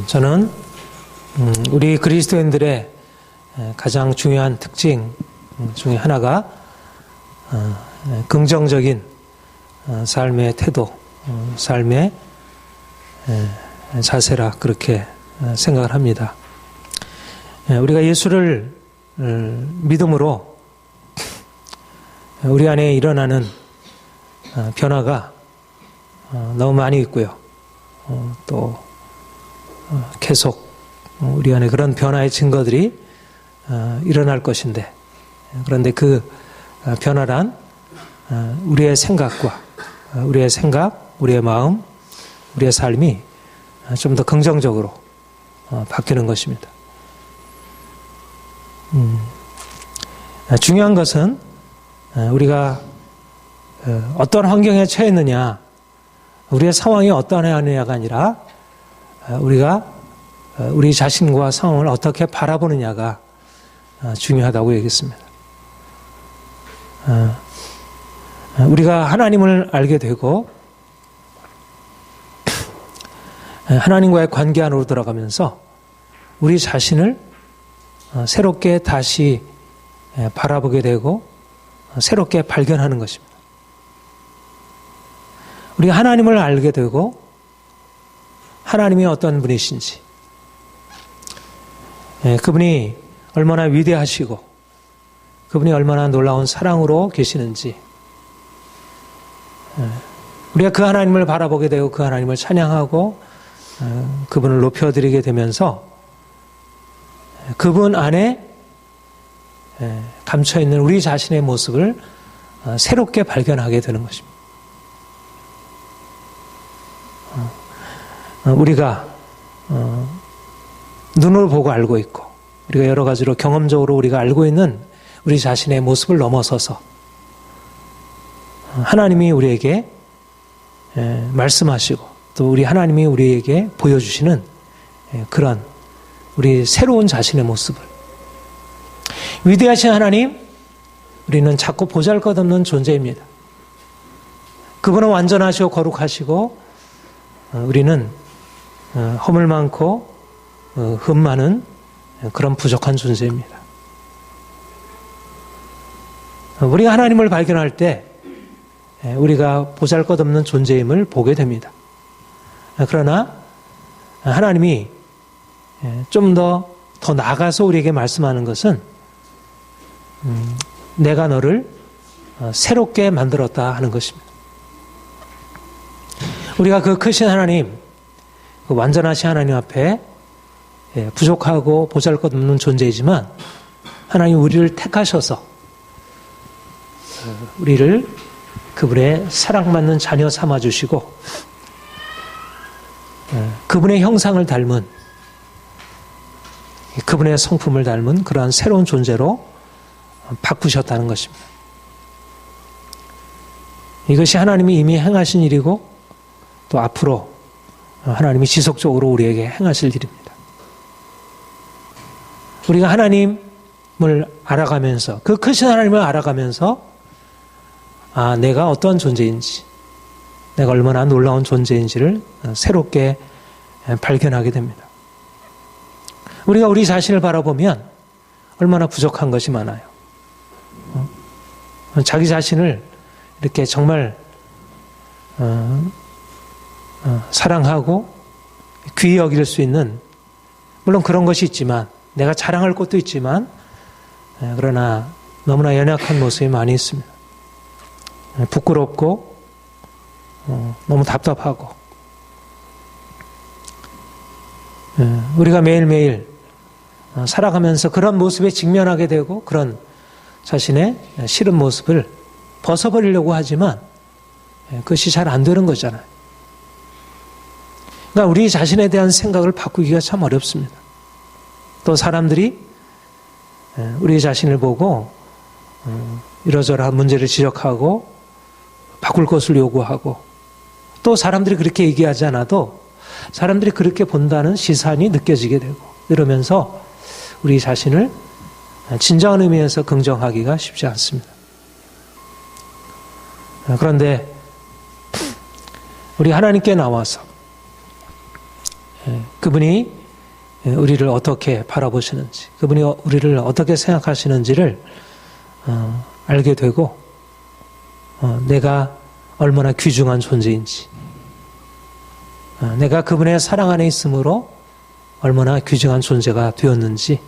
저는 우리 그리스도인들의 가장 중요한 특징 중에 하나가 긍정적인 삶의 태도, 삶의 자세라 그렇게 생각을 합니다. 우리가 예수를 믿음으로 우리 안에 일어나는 변화가 너무 많이 있고요. 또 계속 우리 안에 그런 변화의 증거들이 일어날 것인데, 그런데 그 변화란 우리의 생각과 우리의 마음, 우리의 삶이 좀 더 긍정적으로 바뀌는 것입니다. 중요한 것은 우리가 어떤 환경에 처했느냐, 우리의 상황이 어떠하느냐가 아니라 우리가 우리 자신과 상황을 어떻게 바라보느냐가 중요하다고 얘기했습니다. 우리가 하나님을 알게 되고 하나님과의 관계 안으로 들어가면서 우리 자신을 새롭게 다시 바라보게 되고 새롭게 발견하는 것입니다. 우리가 하나님을 알게 되고 하나님이 어떤 분이신지, 그분이 얼마나 위대하시고 그분이 얼마나 놀라운 사랑으로 계시는지, 우리가 그 하나님을 바라보게 되고 그 하나님을 찬양하고 그분을 높여드리게 되면서 그분 안에 감춰있는 우리 자신의 모습을 새롭게 발견하게 되는 것입니다. 우리가 눈을 보고 알고 있고 우리가 여러 가지로 경험적으로 우리가 알고 있는 우리 자신의 모습을 넘어서서 하나님이 우리에게 말씀하시고 또 우리 하나님이 우리에게 보여주시는 그런 우리 새로운 자신의 모습을, 위대하신 하나님, 우리는 자꾸 보잘것없는 존재입니다. 그분은 완전하시고 거룩하시고 우리는 허물 많고 흠 많은 그런 부족한 존재입니다. 우리가 하나님을 발견할 때 우리가 보잘것없는 존재임을 보게 됩니다. 그러나 하나님이 좀 더 나아가서 우리에게 말씀하는 것은 내가 너를 새롭게 만들었다 하는 것입니다. 우리가 그 크신 하나님, 그 완전하신 하나님 앞에 부족하고 보잘것없는 존재이지만 하나님 우리를 택하셔서 우리를 그분의 사랑받는 자녀 삼아주시고 그분의 형상을 닮은, 그분의 성품을 닮은 그러한 새로운 존재로 바꾸셨다는 것입니다. 이것이 하나님이 이미 행하신 일이고 또 앞으로 하나님이 지속적으로 우리에게 행하실 일입니다. 우리가 하나님을 알아가면서, 그 크신 하나님을 알아가면서 내가 어떤 존재인지, 내가 얼마나 놀라운 존재인지를 새롭게 발견하게 됩니다. 우리가 우리 자신을 바라보면 얼마나 부족한 것이 많아요. 자기 자신을 이렇게 정말 사랑하고 귀히 여길 수 있는, 물론 그런 것이 있지만, 내가 자랑할 것도 있지만, 그러나 너무나 연약한 모습이 많이 있습니다. 부끄럽고 너무 답답하고, 우리가 매일매일 살아가면서 그런 모습에 직면하게 되고 그런 자신의 싫은 모습을 벗어버리려고 하지만 그것이 잘 안 되는 거잖아요. 그러니까 우리 자신에 대한 생각을 바꾸기가 참 어렵습니다. 또 사람들이 우리 자신을 보고 이러저러한 문제를 지적하고 바꿀 것을 요구하고, 또 사람들이 그렇게 얘기하지 않아도 사람들이 그렇게 본다는 시선이 느껴지게 되고, 이러면서 우리 자신을 진정한 의미에서 긍정하기가 쉽지 않습니다. 그런데 우리 하나님께 나와서 그분이 우리를 어떻게 바라보시는지, 그분이 우리를 어떻게 생각하시는지를 알게 되고 내가 얼마나 귀중한 존재인지, 내가 그분의 사랑 안에 있으므로 얼마나 귀중한 존재가 되었는지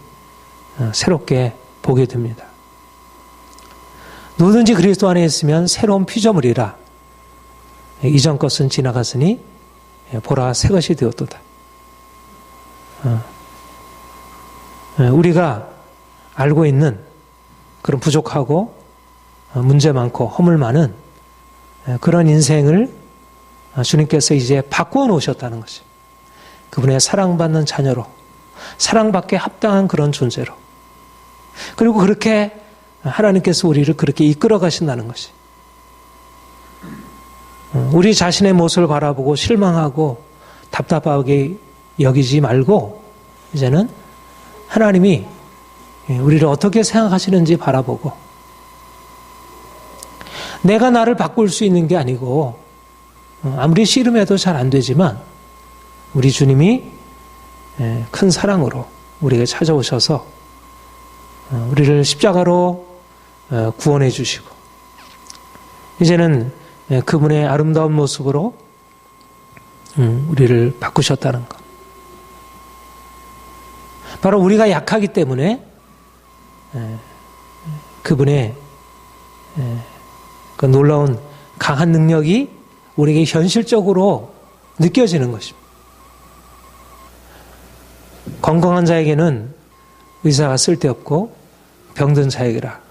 새롭게 보게 됩니다. 누구든지 그리스도 안에 있으면 새로운 피조물이라. 이전 것은 지나갔으니 보라 새 것이 되었도다. 우리가 알고 있는 그런 부족하고 문제 많고 허물 많은 그런 인생을 주님께서 이제 바꾸어 놓으셨다는 것이, 그분의 사랑받는 자녀로, 사랑받게 합당한 그런 존재로, 그리고 그렇게 하나님께서 우리를 그렇게 이끌어 가신다는 것이, 우리 자신의 모습을 바라보고 실망하고 답답하게 여기지 말고 이제는 하나님이 우리를 어떻게 생각하시는지 바라보고, 내가 나를 바꿀 수 있는 게 아니고 아무리 씨름해도 잘 안 되지만 우리 주님이 큰 사랑으로 우리에게 찾아오셔서 우리를 십자가로 구원해 주시고, 이제는 그분의 아름다운 모습으로 우리를 바꾸셨다는 것. 바로 우리가 약하기 때문에 그분의 그 놀라운 강한 능력이 우리에게 현실적으로 느껴지는 것입니다. 건강한 자에게는 의사가 쓸데없고 병든 자에게라.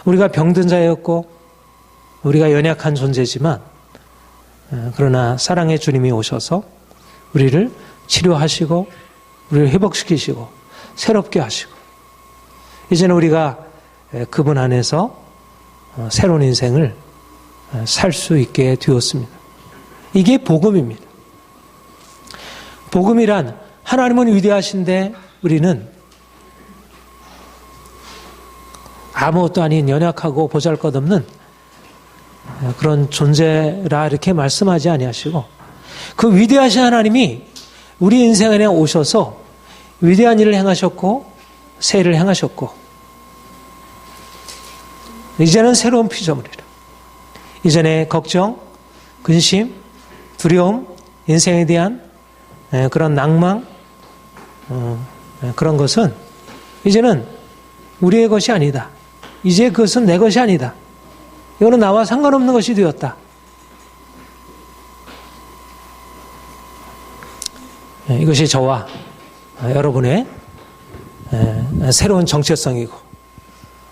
우리가 병든 자였고 우리가 연약한 존재지만 그러나 사랑의 주님이 오셔서 우리를 치료하시고 우리를 회복시키시고 새롭게 하시고, 이제는 우리가 그분 안에서 새로운 인생을 살 수 있게 되었습니다. 이게 복음입니다. 복음이란, 하나님은 위대하신데 우리는 아무것도 아닌 연약하고 보잘것없는 그런 존재라 이렇게 말씀하지 아니하시고, 그 위대하신 하나님이 우리 인생 안에 오셔서 위대한 일을 행하셨고 새 일을 행하셨고, 이제는 새로운 피조물이라. 이전에 걱정, 근심, 두려움, 인생에 대한 그런 낭망, 그런 것은 이제는 우리의 것이 아니다. 이제 그것은 내 것이 아니다. 이거는 나와 상관없는 것이 되었다. 이것이 저와 여러분의 새로운 정체성이고,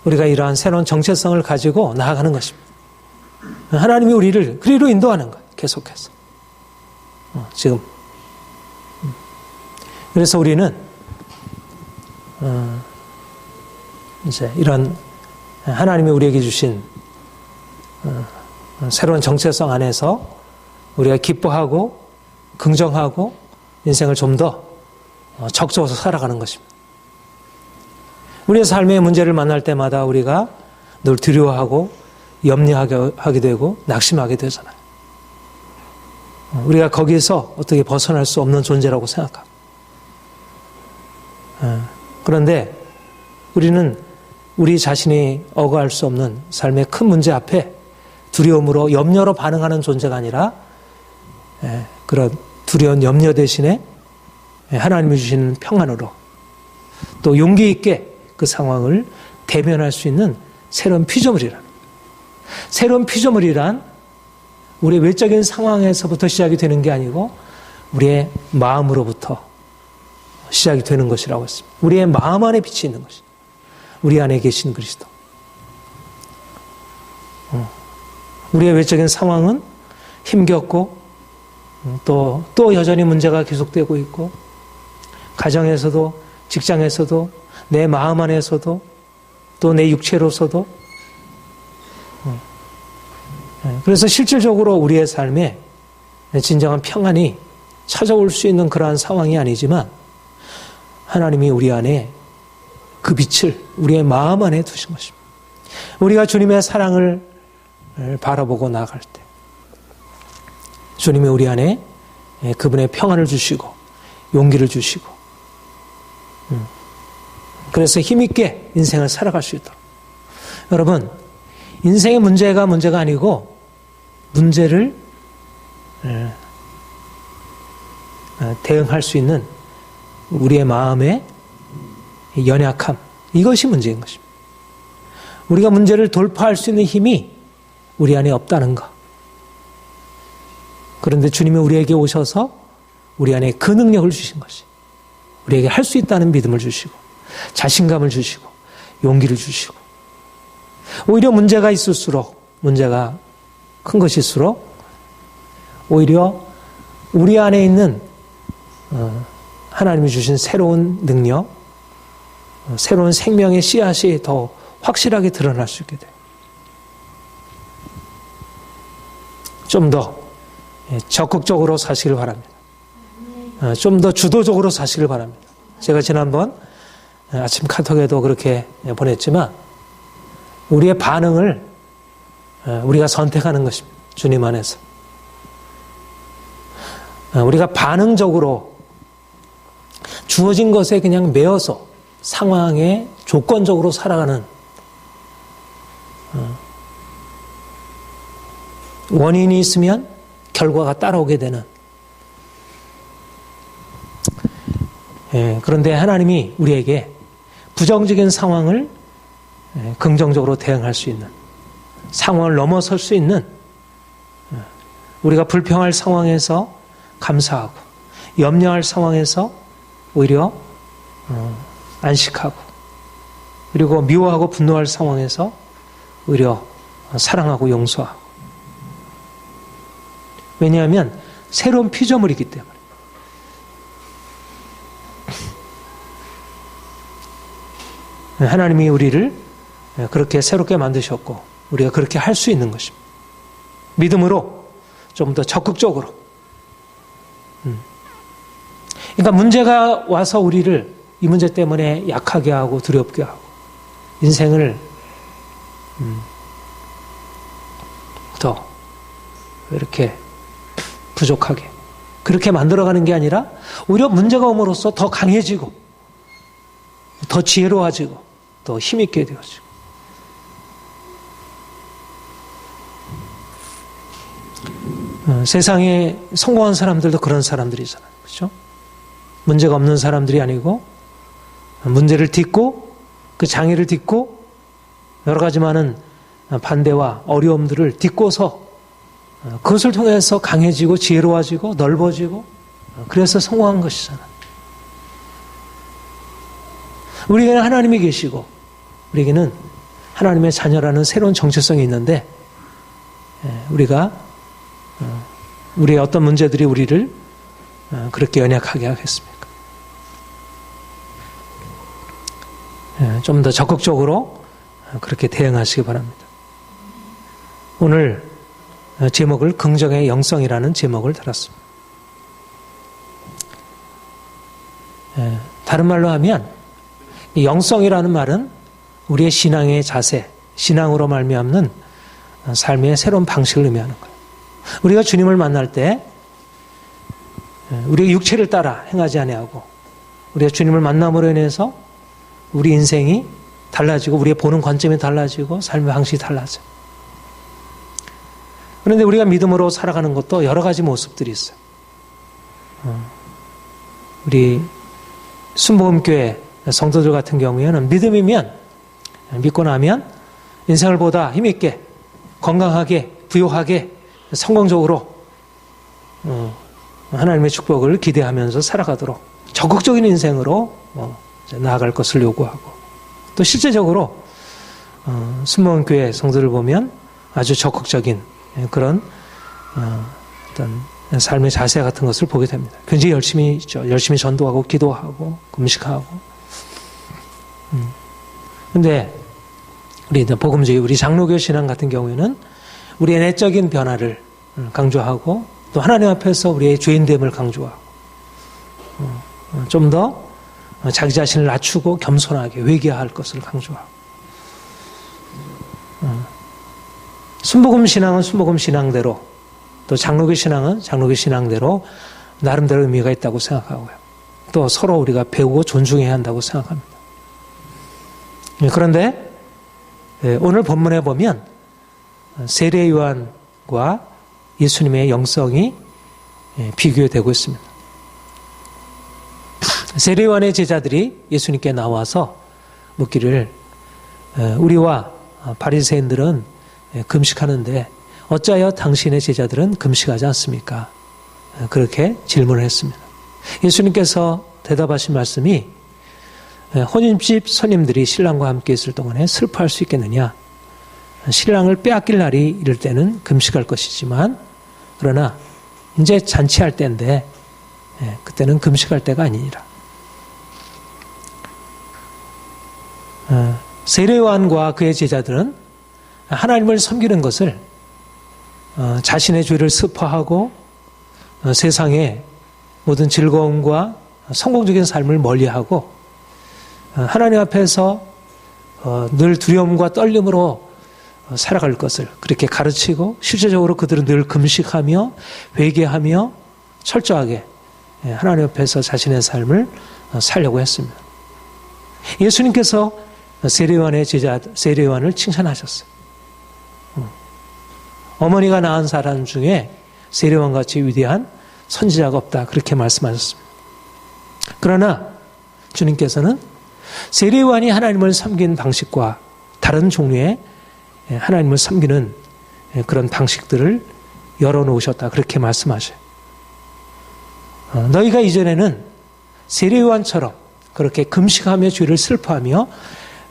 우리가 이러한 새로운 정체성을 가지고 나아가는 것입니다. 하나님이 우리를 그리로 인도하는 것, 계속해서. 지금. 그래서 우리는 이제 이런 하나님이 우리에게 주신 새로운 정체성 안에서 우리가 기뻐하고 긍정하고 인생을 좀 더 적셔서 살아가는 것입니다. 우리의 삶의 문제를 만날 때마다 우리가 늘 두려워하고 염려하게 되고 낙심하게 되잖아요. 우리가 거기에서 어떻게 벗어날 수 없는 존재라고 생각합니다. 그런데 우리는 우리 자신이 어거할 수 없는 삶의 큰 문제 앞에 두려움으로 염려로 반응하는 존재가 아니라 그런 두려운 염려 대신에 하나님이 주시는 평안으로 또 용기 있게 그 상황을 대면할 수 있는 새로운 피조물이란, 새로운 피조물이란 우리의 외적인 상황에서부터 시작이 되는 게 아니고 우리의 마음으로부터 시작이 되는 것이라고 했습니다. 우리의 마음 안에 빛이 있는 것이, 우리 안에 계신 그리스도. 우리의 외적인 상황은 힘겹고 또 여전히 문제가 계속되고 있고, 가정에서도 직장에서도 내 마음 안에서도 또 내 육체로서도. 그래서 실질적으로 우리의 삶에 진정한 평안이 찾아올 수 있는 그러한 상황이 아니지만 하나님이 우리 안에 그 빛을 우리의 마음 안에 두신 것입니다. 우리가 주님의 사랑을 바라보고 나아갈 때 주님이 우리 안에 그분의 평안을 주시고 용기를 주시고 그래서 힘있게 인생을 살아갈 수 있도록. 여러분, 인생의 문제가 아니고 문제를 대응할 수 있는 우리의 마음의 연약함, 이것이 문제인 것입니다. 우리가 문제를 돌파할 수 있는 힘이 우리 안에 없다는 것. 그런데 주님이 우리에게 오셔서 우리 안에 그 능력을 주신 것이, 우리에게 할 수 있다는 믿음을 주시고 자신감을 주시고 용기를 주시고, 오히려 문제가 있을수록, 문제가 큰 것일수록 오히려 우리 안에 있는 하나님이 주신 새로운 능력, 새로운 생명의 씨앗이 더 확실하게 드러날 수 있게 돼요. 좀 더 적극적으로 사시길 바랍니다. 좀 더 주도적으로 사시길 바랍니다. 제가 지난번 아침 카톡에도 그렇게 보냈지만, 우리의 반응을 우리가 선택하는 것입니다. 주님 안에서. 우리가 반응적으로 주어진 것에 그냥 매여서 상황에 조건적으로 살아가는, 원인이 있으면 결과가 따라오게 되는, 그런데 하나님이 우리에게 부정적인 상황을 긍정적으로 대응할 수 있는, 상황을 넘어설 수 있는, 우리가 불평할 상황에서 감사하고 염려할 상황에서 오히려 안식하고, 그리고 미워하고 분노할 상황에서 오히려 사랑하고 용서하고. 왜냐하면 새로운 피조물이기 때문에. 하나님이 우리를 그렇게 새롭게 만드셨고 우리가 그렇게 할 수 있는 것입니다. 믿음으로 좀 더 적극적으로. 그러니까 문제가 와서 우리를 이 문제 때문에 약하게 하고 두렵게 하고 인생을 더 이렇게 부족하게 그렇게 만들어가는 게 아니라 오히려 문제가 옴으로써 더 강해지고 더 지혜로워지고 더 힘있게 되어지고. 세상에 성공한 사람들도 그런 사람들이잖아요. 그렇죠? 문제가 없는 사람들이 아니고 문제를 딛고 그 장애를 딛고 여러 가지 많은 반대와 어려움들을 딛고서 그것을 통해서 강해지고 지혜로워지고 넓어지고 그래서 성공한 것이잖아요. 우리에게는 하나님이 계시고 우리에게는 하나님의 자녀라는 새로운 정체성이 있는데 우리가 우리의 어떤 문제들이 우리를 그렇게 연약하게 하겠습니까? 좀 더 적극적으로 그렇게 대응하시기 바랍니다. 오늘 제목을 긍정의 영성이라는 제목을 달았습니다. 다른 말로 하면 이 영성이라는 말은 우리의 신앙의 자세, 신앙으로 말미암는 삶의 새로운 방식을 의미하는 거예요. 우리가 주님을 만날 때 우리의 육체를 따라 행하지 아니하고 우리가 주님을 만남으로 인해서 우리 인생이 달라지고 우리의 보는 관점이 달라지고 삶의 방식이 달라져요. 그런데 우리가 믿음으로 살아가는 것도 여러 가지 모습들이 있어요. 우리 순복음교회 성도들 같은 경우에는 믿음이면 믿고 나면 인생을 보다 힘있게 건강하게 부유하게 성공적으로 하나님의 축복을 기대하면서 살아가도록 적극적인 인생으로 나아갈 것을 요구하고 또 실제적으로 순복음교회 성도들 보면 아주 적극적인 그런 어떤 삶의 자세 같은 것을 보게 됩니다. 굉장히 열심히 전도하고 기도하고 금식하고. 근데 우리 복음주의 우리 장로교 신앙 같은 경우에는 우리의 내적인 변화를 강조하고 또 하나님 앞에서 우리의 죄인됨을 강조하고 좀 더 자기 자신을 낮추고 겸손하게 회개할 것을 강조하고. 순복음 신앙은 순복음 신앙대로 또 장로교 신앙은 장로교 신앙대로 나름대로 의미가 있다고 생각하고요. 또 서로 우리가 배우고 존중해야 한다고 생각합니다. 그런데 오늘 본문에 보면 세례 요한과 예수님의 영성이 비교되고 있습니다. 세례 요한의 제자들이 예수님께 나와서 묻기를 우리와 바리새인들은 금식하는데 어찌하여 당신의 제자들은 금식하지 않습니까? 그렇게 질문을 했습니다. 예수님께서 대답하신 말씀이 혼인집 손님들이 신랑과 함께 있을 동안에 슬퍼할 수 있겠느냐? 신랑을 빼앗길 날이 이를 때는 금식할 것이지만 그러나 이제 잔치할 때인데 그때는 금식할 때가 아니니라. 세례 요한과 그의 제자들은 하나님을 섬기는 것을 자신의 죄를 슬퍼하고 세상의 모든 즐거움과 성공적인 삶을 멀리하고 하나님 앞에서 늘 두려움과 떨림으로 살아갈 것을 그렇게 가르치고 실제적으로 그들은 늘 금식하며 회개하며 철저하게 하나님 앞에서 자신의 삶을 살려고 했습니다. 예수님께서 세례 요한의 제자 세례 요한을 칭찬하셨어요. 어머니가 낳은 사람 중에 세례 요한같이 위대한 선지자가 없다 그렇게 말씀하셨습니다. 그러나 주님께서는 세례 요한이 하나님을 섬긴 방식과 다른 종류의 하나님을 섬기는 그런 방식들을 열어놓으셨다 그렇게 말씀하셔요. 너희가 이전에는 세례 요한처럼 그렇게 금식하며 죄를 슬퍼하며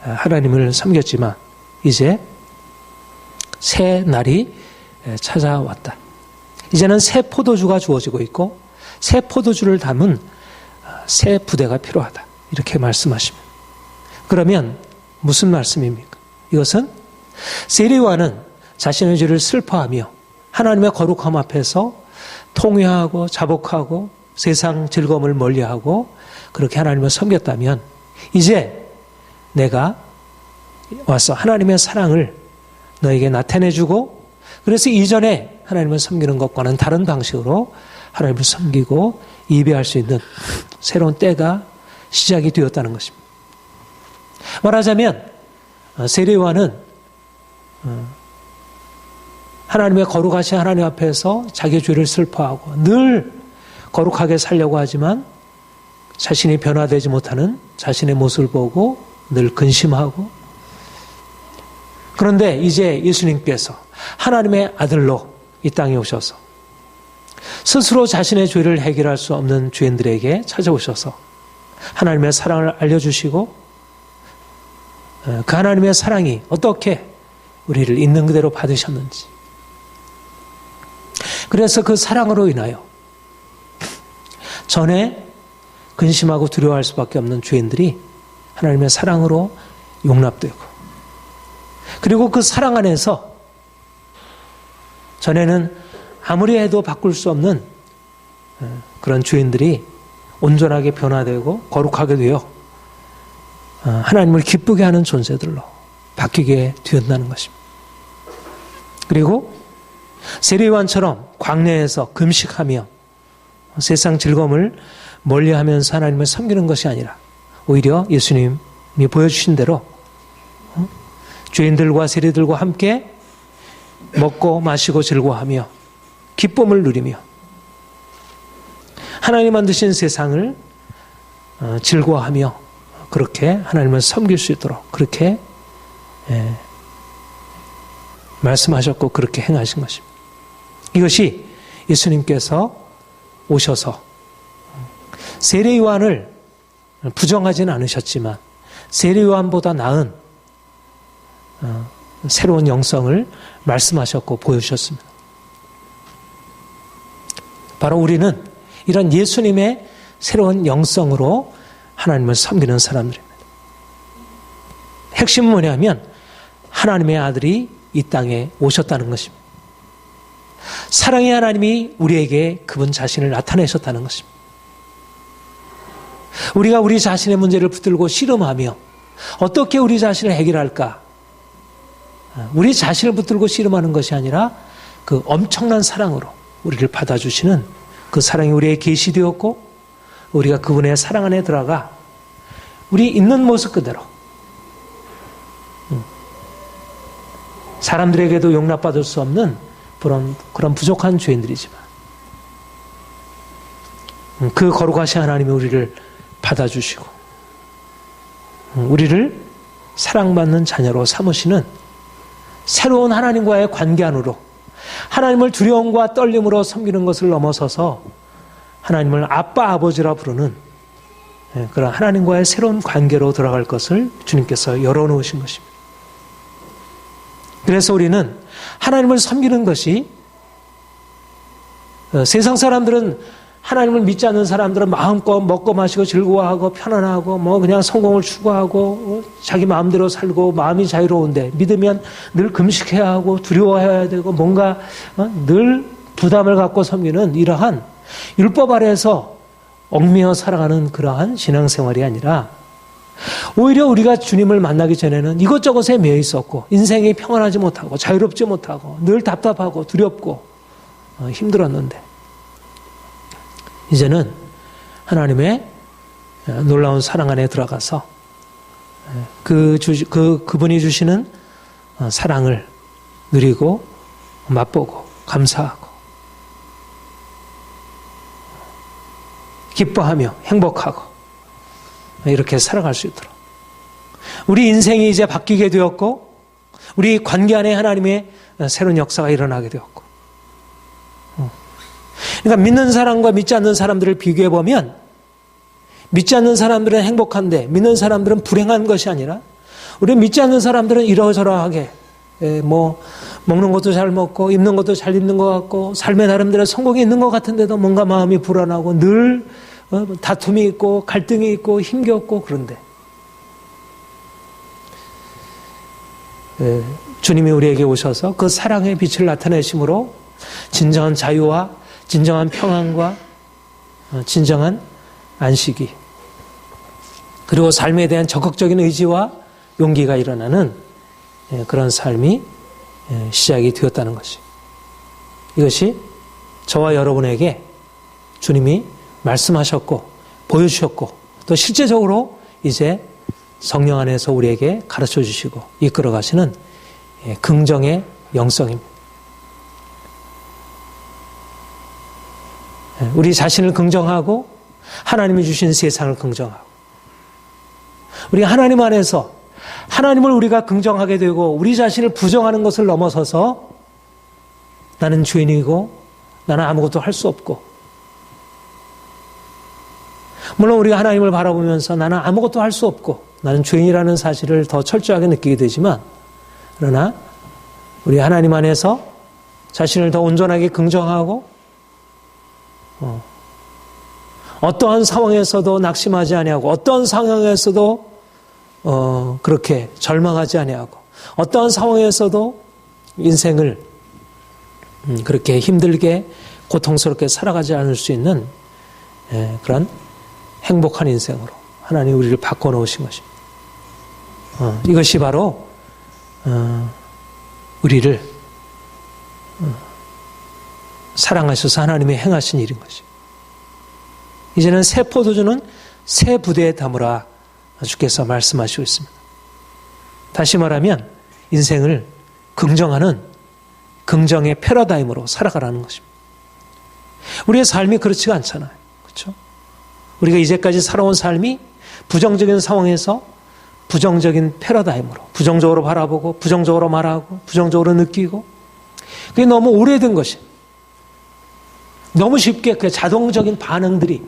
하나님을 섬겼지만 이제 새 날이 찾아왔다. 이제는 새 포도주가 주어지고 있고 새 포도주를 담은 새 부대가 필요하다. 이렇게 말씀하십니다. 그러면 무슨 말씀입니까? 이것은 세례 요한은 자신의 죄를 슬퍼하며 하나님의 거룩함 앞에서 통회하고 자복하고 세상 즐거움을 멀리하고 그렇게 하나님을 섬겼다면 이제 내가 와서 하나님의 사랑을 너에게 나타내주고 그래서 이전에 하나님을 섬기는 것과는 다른 방식으로 하나님을 섬기고 예배할 수 있는 새로운 때가 시작이 되었다는 것입니다. 말하자면 세례 요한은 하나님의 거룩하신 하나님 앞에서 자기의 죄를 슬퍼하고 늘 거룩하게 살려고 하지만 자신이 변화되지 못하는 자신의 모습을 보고 늘 근심하고 그런데 이제 예수님께서 하나님의 아들로 이 땅에 오셔서 스스로 자신의 죄를 해결할 수 없는 죄인들에게 찾아오셔서 하나님의 사랑을 알려주시고 그 하나님의 사랑이 어떻게 우리를 있는 그대로 받으셨는지 그래서 그 사랑으로 인하여 전에 근심하고 두려워할 수밖에 없는 죄인들이 하나님의 사랑으로 용납되고 그리고 그 사랑 안에서 전에는 아무리 해도 바꿀 수 없는 그런 죄인들이 온전하게 변화되고 거룩하게 되어 하나님을 기쁘게 하는 존재들로 바뀌게 되었다는 것입니다. 그리고 세례 요한처럼 광야에서 금식하며 세상 즐거움을 멀리하면서 하나님을 섬기는 것이 아니라 오히려 예수님이 보여주신 대로 죄인들과 세리들과 함께 먹고 마시고 즐거워하며 기쁨을 누리며 하나님 만드신 세상을 즐거워하며 그렇게 하나님을 섬길 수 있도록 그렇게 말씀하셨고 그렇게 행하신 것입니다. 이것이 예수님께서 오셔서 세례 요한을 부정하지는 않으셨지만 세례 요한보다 나은 새로운 영성을 말씀하셨고 보여주셨습니다. 바로 우리는 이런 예수님의 새로운 영성으로 하나님을 섬기는 사람들입니다. 핵심은 뭐냐면 하나님의 아들이 이 땅에 오셨다는 것입니다. 사랑의 하나님이 우리에게 그분 자신을 나타내셨다는 것입니다. 우리가 우리 자신의 문제를 붙들고 씨름하며 어떻게 우리 자신을 해결할까? 우리 자신을 붙들고 씨름하는 것이 아니라 그 엄청난 사랑으로 우리를 받아주시는 그 사랑이 우리에게 계시되었고 우리가 그분의 사랑 안에 들어가 우리 있는 모습 그대로 사람들에게도 용납받을 수 없는 그런 부족한 죄인들이지만 그 거룩하신 하나님이 우리를 받아주시고 우리를 사랑받는 자녀로 삼으시는 새로운 하나님과의 관계 안으로 하나님을 두려움과 떨림으로 섬기는 것을 넘어서서 하나님을 아빠 아버지라 부르는 그런 하나님과의 새로운 관계로 들어갈 것을 주님께서 열어놓으신 것입니다. 그래서 우리는 하나님을 섬기는 것이 세상 사람들은 하나님을 믿지 않는 사람들은 마음껏 먹고 마시고 즐거워하고 편안하고 그냥 성공을 추구하고 자기 마음대로 살고 마음이 자유로운데 믿으면 늘 금식해야 하고 두려워해야 되고 뭔가 늘 부담을 갖고 섬기는 이러한 율법 아래에서 얽매여 살아가는 그러한 신앙생활이 아니라 오히려 우리가 주님을 만나기 전에는 이것저것에 매여 있었고 인생이 평안하지 못하고 자유롭지 못하고 늘 답답하고 두렵고 힘들었는데 이제는 하나님의 놀라운 사랑 안에 들어가서 그분이 주시는 사랑을 누리고 맛보고 감사하고 기뻐하며 행복하고 이렇게 살아갈 수 있도록 우리 인생이 이제 바뀌게 되었고 우리 관계 안에 하나님의 새로운 역사가 일어나게 되었고 그러니까 믿는 사람과 믿지 않는 사람들을 비교해 보면 믿지 않는 사람들은 행복한데 믿는 사람들은 불행한 것이 아니라 우리 믿지 않는 사람들은 이러저러하게 먹는 것도 잘 먹고 입는 것도 잘 입는 것 같고 삶의 나름대로 성공이 있는 것 같은데도 뭔가 마음이 불안하고 늘 다툼이 있고 갈등이 있고 힘겹고 그런데 주님이 우리에게 오셔서 그 사랑의 빛을 나타내심으로 진정한 자유와 진정한 평안과 진정한 안식이 그리고 삶에 대한 적극적인 의지와 용기가 일어나는 그런 삶이 시작이 되었다는 것이 이것이 저와 여러분에게 주님이 말씀하셨고 보여주셨고 또 실제적으로 이제 성령 안에서 우리에게 가르쳐 주시고 이끌어 가시는 긍정의 영성입니다. 우리 자신을 긍정하고 하나님이 주신 세상을 긍정하고 우리 하나님 안에서 하나님을 우리가 긍정하게 되고 우리 자신을 부정하는 것을 넘어서서 나는 죄인이고 나는 아무것도 할 수 없고 물론 우리가 하나님을 바라보면서 나는 아무것도 할 수 없고 나는 죄인이라는 사실을 더 철저하게 느끼게 되지만 그러나 우리 하나님 안에서 자신을 더 온전하게 긍정하고 어떠한 상황에서도 낙심하지 아니하고 어떠한 상황에서도 그렇게 절망하지 아니하고 어떠한 상황에서도 인생을 그렇게 힘들게 고통스럽게 살아가지 않을 수 있는 그런 행복한 인생으로 하나님 우리를 바꿔놓으신 것입니다. 이것이 바로 우리를 사랑하셔서 하나님이 행하신 일인 것입니다. 이제는 새 포도주는 새 부대에 담으라 주께서 말씀하시고 있습니다. 다시 말하면 인생을 긍정하는 긍정의 패러다임으로 살아가라는 것입니다. 우리의 삶이 그렇지가 않잖아요. 그렇죠? 우리가 이제까지 살아온 삶이 부정적인 상황에서 부정적인 패러다임으로 부정적으로 바라보고 부정적으로 말하고 부정적으로 느끼고 그게 너무 오래된 것이 너무 쉽게 그 자동적인 반응들이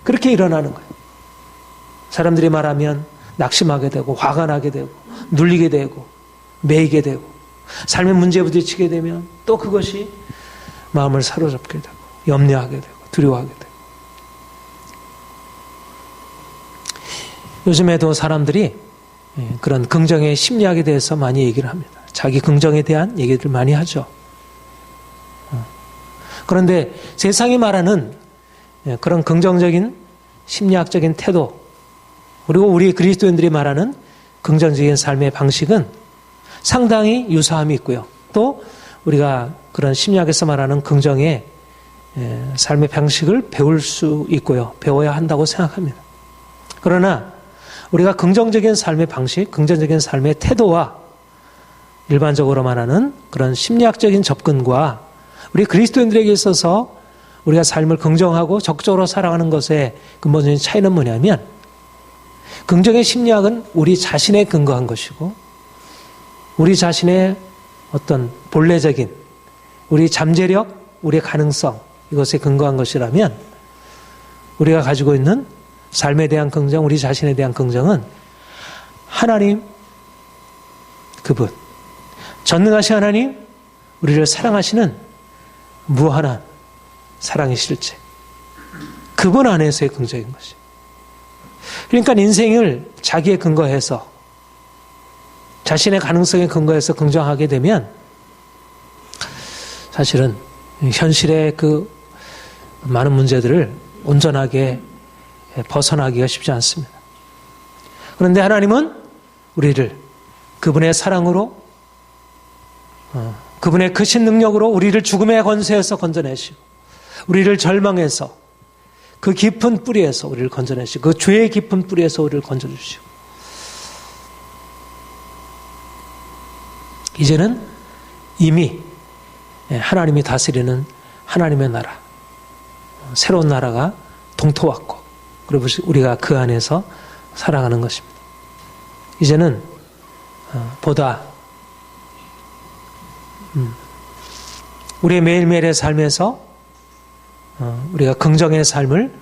그렇게 일어나는 거예요. 사람들이 말하면 낙심하게 되고 화가 나게 되고 눌리게 되고 매이게 되고 삶의 문제에 부딪히게 되면 또 그것이 마음을 사로잡게 되고 염려하게 되고 두려워하게 되고 요즘에도 사람들이 그런 긍정의 심리학에 대해서 많이 얘기를 합니다. 자기 긍정에 대한 얘기들 많이 하죠. 그런데 세상이 말하는 그런 긍정적인 심리학적인 태도 그리고 우리 그리스도인들이 말하는 긍정적인 삶의 방식은 상당히 유사함이 있고요. 또 우리가 그런 심리학에서 말하는 긍정의 삶의 방식을 배울 수 있고요. 배워야 한다고 생각합니다. 그러나 우리가 긍정적인 삶의 방식, 긍정적인 삶의 태도와 일반적으로 말하는 그런 심리학적인 접근과 우리 그리스도인들에게 있어서 우리가 삶을 긍정하고 적극적으로 살아가는 것의 근본적인 차이는 뭐냐면, 긍정의 심리학은 우리 자신에 근거한 것이고 우리 자신의 어떤 본래적인 우리 잠재력, 우리의 가능성, 이것에 근거한 것이라면, 우리가 가지고 있는 삶에 대한 긍정, 우리 자신에 대한 긍정은 하나님, 그분, 전능하신 하나님, 우리를 사랑하시는 무한한 사랑의 실제, 그분 안에서의 긍정인 것이. 그러니까 인생을 자기에 근거해서, 자신의 가능성에 근거해서 긍정하게 되면 사실은 현실의 그 많은 문제들을 온전하게 벗어나기가 쉽지 않습니다. 그런데 하나님은 우리를 그분의 사랑으로, 그분의 크신 능력으로 우리를 죽음의 권세에서 건져내시고, 우리를 절망해서 그 깊은 뿌리에서 우리를 건져내시고, 그 죄의 깊은 뿌리에서 우리를 건져주시고, 이제는 이미 하나님이 다스리는 하나님의 나라, 새로운 나라가 동토왔고, 그리고 우리가 그 안에서 살아가는 것입니다. 이제는 보다 우리의 매일매일의 삶에서 우리가 긍정의 삶을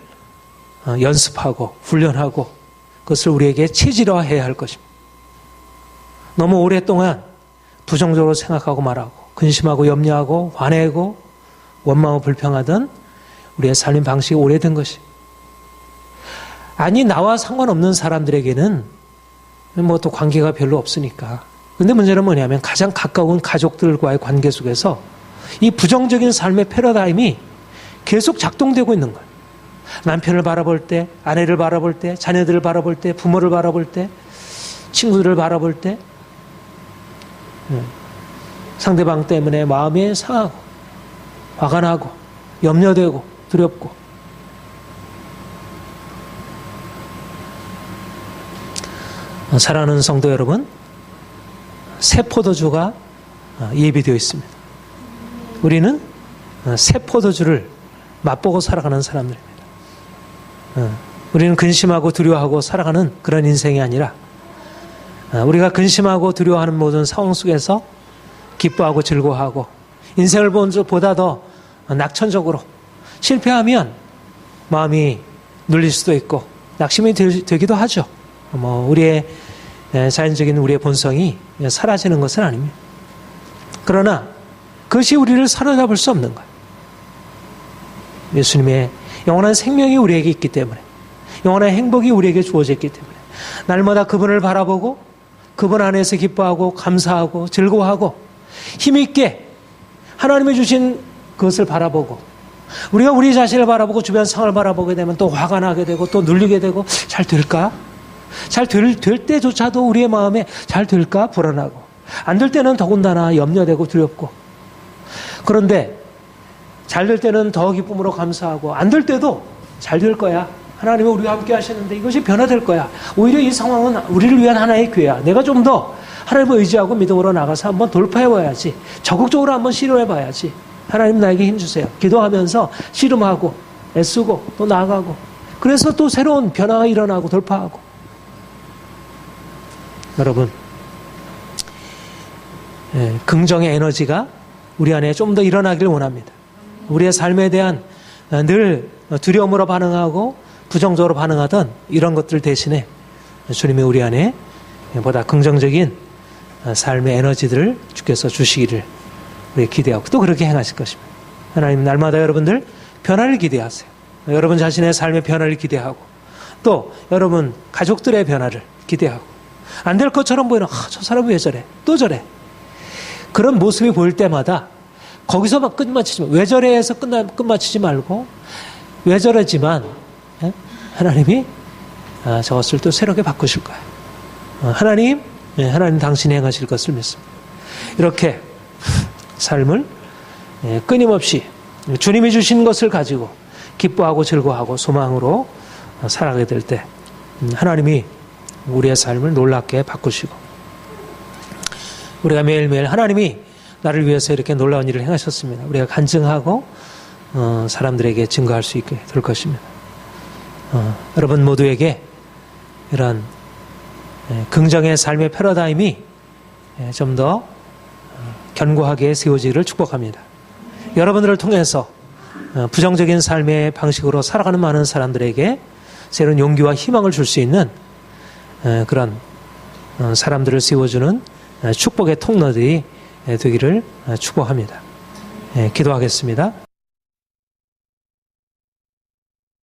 연습하고 훈련하고 그것을 우리에게 체질화해야 할 것입니다. 너무 오랫동안 부정적으로 생각하고 말하고 근심하고 염려하고 화내고 원망하고 불평하던 우리의 삶의 방식이 오래된 것이, 아니 나와 상관없는 사람들에게는 뭐 또 관계가 별로 없으니까. 근데 문제는 뭐냐면 가장 가까운 가족들과의 관계 속에서 이 부정적인 삶의 패러다임이 계속 작동되고 있는 거예요. 남편을 바라볼 때, 아내를 바라볼 때, 자녀들을 바라볼 때, 부모를 바라볼 때, 친구들을 바라볼 때 상대방 때문에 마음이 상하고 화가 나고 염려되고 두렵고, 사랑하는 성도 여러분, 새 포도주가 예비되어 있습니다. 우리는 새 포도주를 맛보고 살아가는 사람들입니다. 우리는 근심하고 두려워하고 살아가는 그런 인생이 아니라, 우리가 근심하고 두려워하는 모든 상황 속에서 기뻐하고 즐거워하고, 인생을 보다 더 낙천적으로, 실패하면 마음이 눌릴 수도 있고 낙심이 되기도 하죠. 우리의 자연적인 우리의 본성이 사라지는 것은 아닙니다. 그러나 그것이 우리를 사로잡을 수 없는 거예요. 예수님의 영원한 생명이 우리에게 있기 때문에, 영원한 행복이 우리에게 주어졌기 때문에 날마다 그분을 바라보고 그분 안에서 기뻐하고 감사하고 즐거워하고 힘있게 하나님이 주신 그것을 바라보고, 우리가 우리 자신을 바라보고 주변 상황을 바라보게 되면 또 화가 나게 되고 또 눌리게 되고, 잘 될까? 잘 될 때조차도 우리의 마음에 잘 될까? 불안하고, 안 될 때는 더군다나 염려되고 두렵고, 그런데 잘 될 때는 더 기쁨으로 감사하고, 안 될 때도 잘 될 거야. 하나님이 우리와 함께 하시는데 이것이 변화될 거야. 오히려 이 상황은 우리를 위한 하나의 기회야. 내가 좀 더 하나님을 의지하고 믿음으로 나가서 한번 돌파해봐야지. 적극적으로 한번 실험해봐야지. 하나님 나에게 힘주세요. 기도하면서 씨름하고 애쓰고 또 나아가고, 그래서 또 새로운 변화가 일어나고 돌파하고. 여러분, 긍정의 에너지가 우리 안에 좀 더 일어나기를 원합니다. 우리의 삶에 대한 늘 두려움으로 반응하고 부정적으로 반응하던 이런 것들 대신에 주님이 우리 안에 보다 긍정적인 삶의 에너지들을 주께서 주시기를 우리 기대하고 또 그렇게 행하실 것입니다. 하나님, 날마다 여러분들 변화를 기대하세요. 여러분 자신의 삶의 변화를 기대하고, 또 여러분 가족들의 변화를 기대하고, 안 될 것처럼 보이는 저 사람이 왜 저래? 또 저래? 그런 모습이 보일 때마다 거기서만 끝마치지 말고, 왜 저래 해서 끝마치지 말고, 왜 저러지만 하나님이 저것을 또 새롭게 바꾸실 거예요. 하나님 당신이 행하실 것을 믿습니다. 이렇게 삶을 끊임없이 주님이 주신 것을 가지고 기뻐하고 즐거워하고 소망으로 살아가게 될 때 하나님이 우리의 삶을 놀랍게 바꾸시고 우리가 매일매일 하나님이 나를 위해서 이렇게 놀라운 일을 행하셨습니다. 우리가 간증하고 사람들에게 증거할 수 있게 될 것입니다. 여러분 모두에게 이런 긍정의 삶의 패러다임이 좀 더 견고하게 세워지기를 축복합니다. 여러분들을 통해서 부정적인 삶의 방식으로 살아가는 많은 사람들에게 새로운 용기와 희망을 줄 수 있는 그런 사람들을 세워주는 축복의 통로들이 되기를 축복합니다. 기도하겠습니다.